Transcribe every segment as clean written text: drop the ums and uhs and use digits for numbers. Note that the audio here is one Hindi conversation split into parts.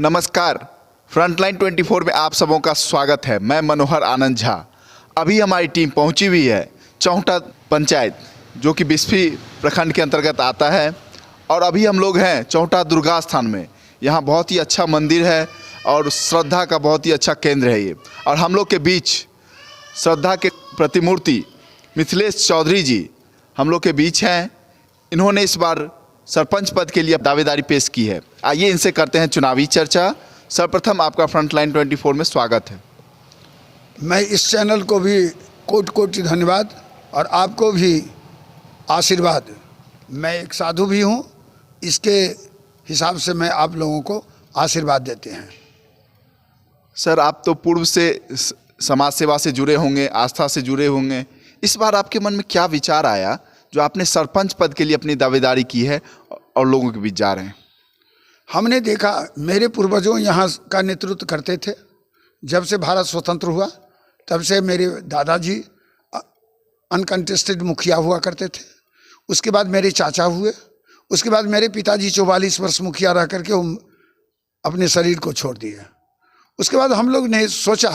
नमस्कार, फ्रंटलाइन 24 में आप सबों का स्वागत है। मैं मनोहर आनंद झा। अभी हमारी टीम पहुंची हुई है चौंटा पंचायत, जो कि बिस्फी प्रखंड के अंतर्गत आता है। और अभी हम लोग हैं चौंटा दुर्गा स्थान में। यहाँ बहुत ही अच्छा मंदिर है और श्रद्धा का बहुत ही अच्छा केंद्र है ये। और हम लोग के बीच श्रद्धा के प्रतिमूर्ति मिथिलेश चौधरी जी हम लोग के बीच हैं। इन्होंने इस बार सरपंच पद के लिए दावेदारी पेश की है। आइए इनसे करते हैं चुनावी चर्चा। सर्वप्रथम आपका फ्रंटलाइन 24 में स्वागत है। मैं इस चैनल को भी कोटि कोटि धन्यवाद और आपको भी आशीर्वाद। मैं एक साधु भी हूँ, इसके हिसाब से मैं आप लोगों को आशीर्वाद देते हैं। सर, आप तो पूर्व से समाज सेवा से जुड़े होंगे, आस्था से जुड़े होंगे। इस बार आपके मन में क्या विचार आया जो आपने सरपंच पद के लिए अपनी दावेदारी की है और लोगों के बीच जा रहे हैं? हमने देखा, मेरे पूर्वजों यहाँ का नेतृत्व करते थे। जब से भारत स्वतंत्र हुआ तब से मेरे दादाजी अनकंटेस्टेड मुखिया हुआ करते थे। उसके बाद मेरे चाचा हुए। उसके बाद मेरे पिताजी 44 वर्ष मुखिया रह करके अपने शरीर को छोड़ दिए। उसके बाद हम लोग ने सोचा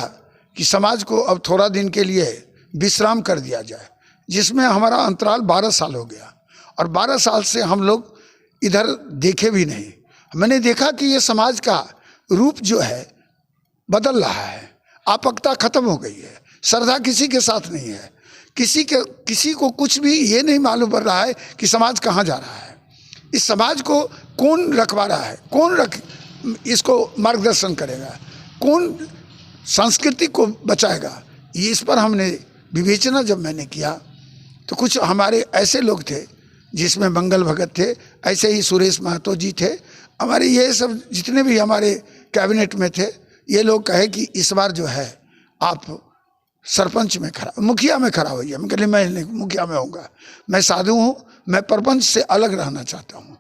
कि समाज को अब थोड़ा दिन के लिए विश्राम कर दिया जाए, जिसमें हमारा अंतराल 12 साल हो गया। और 12 साल से हम लोग इधर देखे भी नहीं। मैंने देखा कि ये समाज का रूप जो है बदल रहा है। आपकता खत्म हो गई है। श्रद्धा किसी के साथ नहीं है। किसी को कुछ भी ये नहीं मालूम पड़ रहा है कि समाज कहाँ जा रहा है। इस समाज को कौन रखवा रहा है, इसको मार्गदर्शन करेगा, कौन संस्कृति को बचाएगा। ये इस पर हमने विवेचना जब मैंने किया तो कुछ हमारे ऐसे लोग थे जिसमें मंगल भगत थे, ऐसे ही सुरेश महतो जी थे, हमारे ये सब जितने भी हमारे कैबिनेट में थे। ये लोग कहे कि इस बार जो है आप सरपंच में मुखिया में खड़ा होइए। मैं कहली मैं नहीं मुखिया में होऊंगा। मैं साधु हूँ, मैं प्रपंच से अलग रहना चाहता हूँ।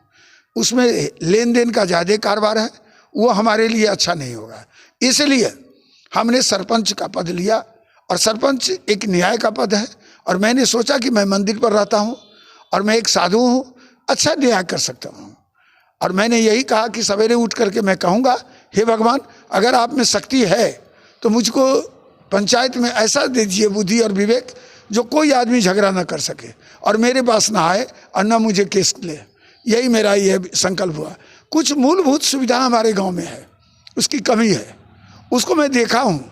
उसमें लेन देन का ज़्यादा कारोबार है, वो हमारे लिए अच्छा नहीं होगा। इसलिए हमने सरपंच का पद लिया। और सरपंच एक न्याय का पद है। और मैंने सोचा कि मैं मंदिर पर रहता हूँ और मैं एक साधु हूँ, अच्छा न्याय कर सकता हूँ। और मैंने यही कहा कि सवेरे उठ करके मैं कहूँगा, हे भगवान, अगर आप में शक्ति है तो मुझको पंचायत में ऐसा दे दीजिए बुद्धि और विवेक जो कोई आदमी झगड़ा ना कर सके और मेरे पास ना आए और ना मुझे केस ले। यही मेरा ये संकल्प हुआ। कुछ मूलभूत सुविधा हमारे गाँव में है, उसकी कमी है, उसको मैं देखा हूँ।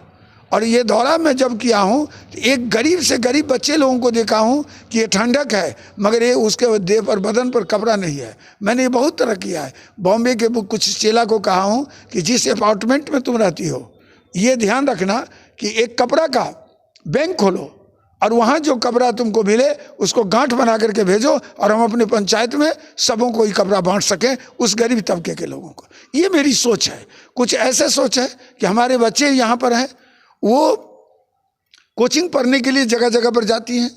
और ये दौरा मैं जब किया हूँ तो एक गरीब से गरीब बच्चे लोगों को देखा हूँ कि ये ठंडक है मगर ये उसके देह पर बदन पर कपड़ा नहीं है। मैंने ये बहुत तरह किया है। बॉम्बे के कुछ चेला को कहा हूँ कि जिस अपार्टमेंट में तुम रहती हो ये ध्यान रखना कि एक कपड़ा का बैंक खोलो और वहाँ जो कपड़ा तुमको मिले उसको गांठ बना करके भेजो और हम अपने पंचायत में सबों को ही कपड़ा बांट सकें, उस गरीब तबके के लोगों को। ये मेरी सोच है। कुछ ऐसे सोच है कि हमारे बच्चे यहाँ पर हैं, वो कोचिंग पढ़ने के लिए जगह जगह पर जाती हैं।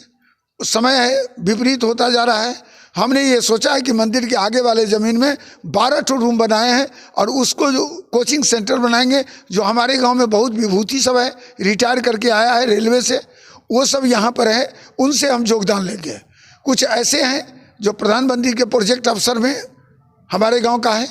समय है विपरीत होता जा रहा है। हमने ये सोचा है कि मंदिर के आगे वाले ज़मीन में 12 ठो रूम बनाए हैं और उसको जो कोचिंग सेंटर बनाएंगे। जो हमारे गांव में बहुत विभूति सब है, रिटायर करके आया है रेलवे से, वो सब यहाँ पर है, उनसे हम योगदान लेंगे। कुछ ऐसे हैं जो प्रधानमंत्री के प्रोजेक्ट अफसर में हमारे गाँव का है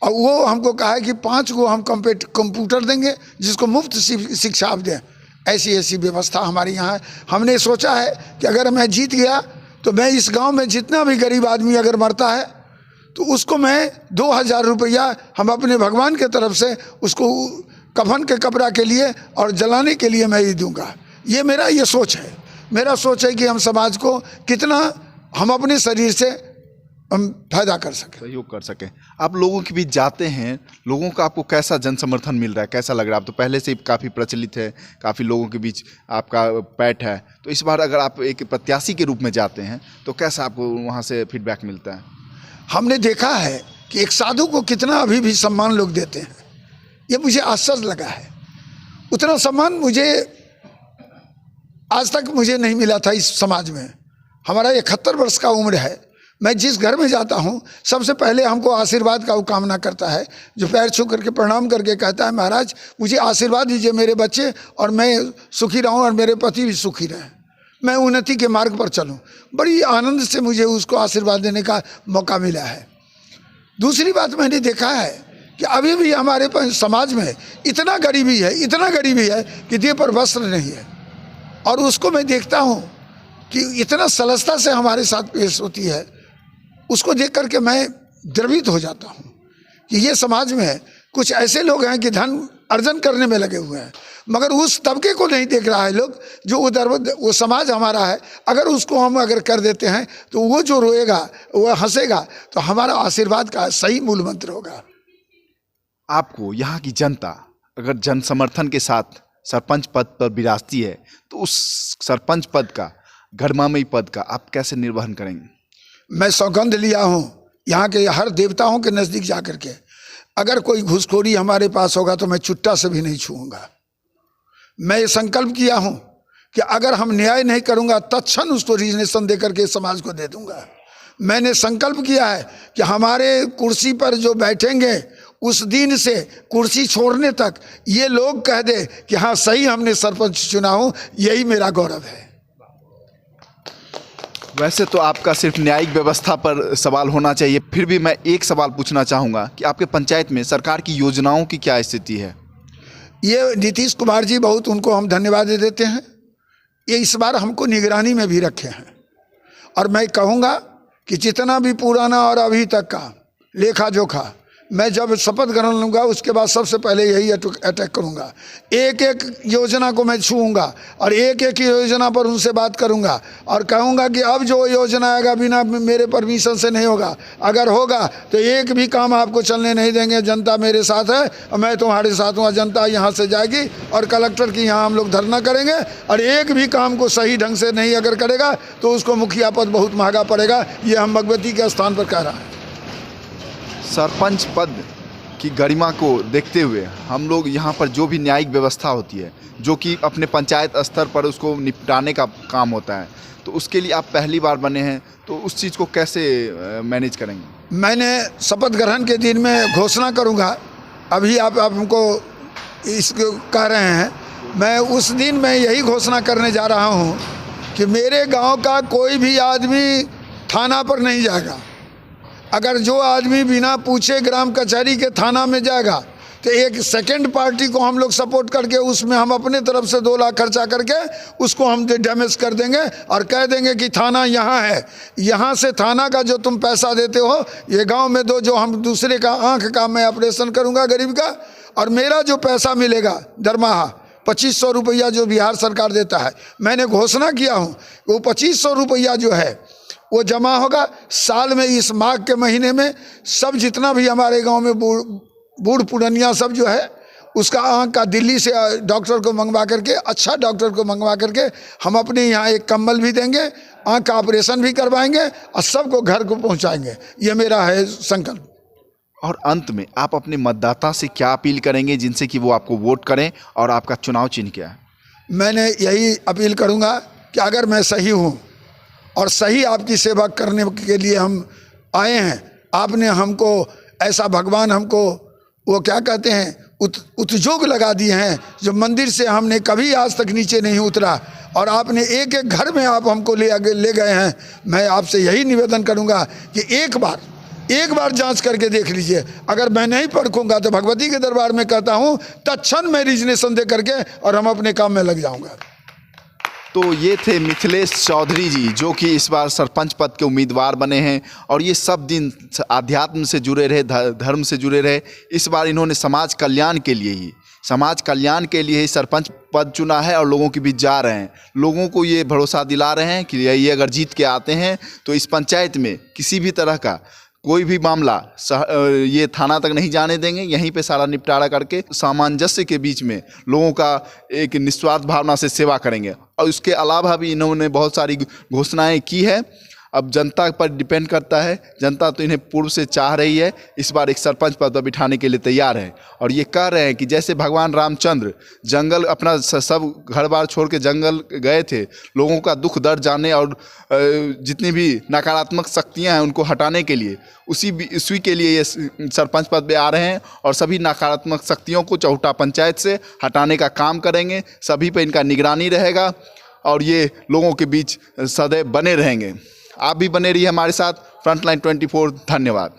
और वो हमको कहा है कि 5 को हम कंप्यूटर देंगे जिसको मुफ्त शिक्षा आप दें। ऐसी व्यवस्था हमारे यहाँ है। हमने सोचा है कि अगर मैं जीत गया तो मैं इस गांव में जितना भी गरीब आदमी अगर मरता है तो उसको मैं 2000 रुपया हम अपने भगवान के तरफ से उसको कफन के कपड़ा के लिए और जलाने के लिए मैं ही दूंगा। ये मेरा ये सोच है। मेरा सोच है कि हम समाज को कितना हम अपने शरीर से हम फायदा कर सकें, सहयोग कर सकें। आप लोगों के बीच जाते हैं, लोगों का आपको कैसा जन समर्थन मिल रहा है, कैसा लग रहा है? आप तो पहले से ही काफ़ी प्रचलित है, काफ़ी लोगों के बीच आपका पैठ है, तो इस बार अगर आप एक प्रत्याशी के रूप में जाते हैं तो कैसा आपको वहाँ से फीडबैक मिलता है? हमने देखा है कि एक साधु को कितना अभी भी सम्मान लोग देते हैं। ये मुझे आश्चर्य लगा है। उतना सम्मान मुझे आज तक मुझे नहीं मिला था इस समाज में। हमारा 71 वर्ष का उम्र है। मैं जिस घर में जाता हूँ सबसे पहले हमको आशीर्वाद का वो कामना करता है, जो पैर छू करके प्रणाम करके कहता है, महाराज मुझे आशीर्वाद दीजिए मेरे बच्चे और मैं सुखी रहूँ और मेरे पति भी सुखी रहें, मैं उन्नति के मार्ग पर चलूँ। बड़ी आनंद से मुझे उसको आशीर्वाद देने का मौका मिला है। दूसरी बात मैंने देखा है कि अभी भी हमारे समाज में इतना गरीबी है कि देह पर वस्त्र नहीं है। और उसको मैं देखता हूँ कि इतना सलसता से हमारे साथ पेश होती है, उसको देख करके मैं द्रवित हो जाता हूँ कि ये समाज में कुछ ऐसे लोग हैं कि धन अर्जन करने में लगे हुए हैं, मगर उस तबके को नहीं देख रहा है लोग जो वो समाज हमारा है। अगर उसको हम अगर कर देते हैं तो वो जो रोएगा, वो हंसेगा, तो हमारा आशीर्वाद का सही मूल मंत्र होगा। आपको यहाँ की जनता अगर जन समर्थन के साथ सरपंच पद पर विराजती है तो उस सरपंच पद का, घरमामई पद का आप कैसे निर्वहन करेंगे? मैं सौगंध लिया हूँ यहाँ के हर देवताओं के नज़दीक जा कर के, अगर कोई घूसखोरी हमारे पास होगा तो मैं चुट्टा से भी नहीं छूऊंगा। मैं ये संकल्प किया हूँ कि अगर हम न्याय नहीं करूँगा तत्क्षण उसको रिजनेशन दे करके समाज को दे दूंगा। मैंने संकल्प किया है कि हमारे कुर्सी पर जो बैठेंगे उस दिन से कुर्सी छोड़ने तक ये लोग कह दे कि हाँ सही हमने सरपंच चुना हूँ, यही मेरा गौरव है। वैसे तो आपका सिर्फ न्यायिक व्यवस्था पर सवाल होना चाहिए, फिर भी मैं एक सवाल पूछना चाहूँगा कि आपके पंचायत में सरकार की योजनाओं की क्या स्थिति है? ये नीतीश कुमार जी, बहुत उनको हम धन्यवाद देते हैं। ये इस बार हमको निगरानी में भी रखे हैं, और मैं कहूँगा कि जितना भी पुराना और अभी तक का लेखा जोखा, मैं जब शपथ ग्रहण लूँगा उसके बाद सबसे पहले यही अटैक करूँगा। एक एक योजना को मैं छूऊंगा और एक एक योजना पर उनसे बात करूँगा और कहूँगा कि अब जो योजना आएगा बिना मेरे परमिशन से नहीं होगा, अगर होगा तो एक भी काम आपको चलने नहीं देंगे। जनता मेरे साथ है और मैं तुम्हारे साथ हूँ। जनता यहाँ से जाएगी और कलेक्टर की यहाँ हम लोग धरना करेंगे, और एक भी काम को सही ढंग से नहीं अगर करेगा तो उसको मुखिया पद बहुत महंगा पड़ेगा। ये हम भगवती के स्थान पर कह रहा है। सरपंच पद की गरिमा को देखते हुए हम लोग यहाँ पर जो भी न्यायिक व्यवस्था होती है, जो कि अपने पंचायत स्तर पर उसको निपटाने का काम होता है, तो उसके लिए आप पहली बार बने हैं, तो उस चीज़ को कैसे मैनेज करेंगे? मैंने शपथ ग्रहण के दिन में घोषणा करूँगा, अभी आप हमको इसको कह रहे हैं, मैं उस दिन मैं यही घोषणा करने जा रहा हूँ कि मेरे गाँव का कोई भी आदमी थाना पर नहीं जाएगा। अगर जो आदमी बिना पूछे ग्राम कचहरी के थाना में जाएगा तो एक सेकंड पार्टी को हम लोग सपोर्ट करके उसमें हम अपने तरफ से 2 लाख खर्चा करके उसको हम डैमेज कर देंगे और कह देंगे कि थाना यहाँ है, यहाँ से थाना का जो तुम पैसा देते हो ये गांव में दो, जो हम दूसरे का आँख का मैं ऑपरेशन करूँगा गरीब का, और मेरा जो पैसा मिलेगा दरमाहा 2500 रुपया जो बिहार सरकार देता है, मैंने घोषणा किया हूँ वो 2500 रुपया जो है वो जमा होगा साल में। इस माघ के महीने में सब जितना भी हमारे गांव में बूढ़ पुरानिया सब जो है उसका आँख का दिल्ली से डॉक्टर को मंगवा करके, अच्छा डॉक्टर को मंगवा करके हम अपने यहाँ एक कंबल भी देंगे, आँख का ऑपरेशन भी करवाएंगे और सबको घर को पहुँचाएंगे। ये मेरा है संकल्प। और अंत में आप अपने मतदाता से क्या अपील करेंगे जिनसे कि वो आपको वोट करें, और आपका चुनाव चिन्ह क्या है? मैंने यही अपील करूँगा कि अगर मैं सही हूँ और सही आपकी सेवा करने के लिए हम आए हैं, आपने हमको ऐसा, भगवान हमको वो क्या कहते हैं उद्योग लगा दिए हैं जो मंदिर से हमने कभी आज तक नीचे नहीं उतरा, और आपने एक एक घर में आप हमको ले गए हैं। मैं आपसे यही निवेदन करूंगा कि एक बार जांच करके देख लीजिए। अगर मैं नहीं परखूंगा तो भगवती के दरबार में कहता हूं तत्क्षण मैं रिजनेशन दे करके और हम अपने काम में लग जाऊंगा। तो ये थे मिथिलेश चौधरी जी, जो कि इस बार सरपंच पद के उम्मीदवार बने हैं, और ये सब दिन आध्यात्म से जुड़े रहे, धर्म से जुड़े रहे। इस बार इन्होंने समाज कल्याण के लिए ही सरपंच पद चुना है और लोगों के बीच जा रहे हैं। लोगों को ये भरोसा दिला रहे हैं कि ये अगर जीत के आते हैं तो इस पंचायत में किसी भी तरह का कोई भी मामला ये थाना तक नहीं जाने देंगे, यहीं पे सारा निपटारा करके सामंजस्य के बीच में लोगों का एक निस्वार्थ भावना से सेवा करेंगे। और उसके अलावा भी इन्होंने बहुत सारी घोषणाएं की है। अब जनता पर डिपेंड करता है, जनता तो इन्हें पूर्व से चाह रही है, इस बार एक सरपंच पद पर बिठाने के लिए तैयार है। और ये कह रहे हैं कि जैसे भगवान रामचंद्र जंगल अपना सब घर बार छोड़ के जंगल गए थे, लोगों का दुख दर्द जानने और जितनी भी नकारात्मक शक्तियां हैं उनको हटाने के लिए, उसी के लिए ये सरपंच पद पे आ रहे हैं और सभी नकारात्मक शक्तियों को चौटा पंचायत से हटाने का काम करेंगे। सभी पे इनका निगरानी रहेगा और ये लोगों के बीच सदैव बने रहेंगे। आप भी बने रहिए हमारे साथ। फ्रंटलाइन 24 धन्यवाद।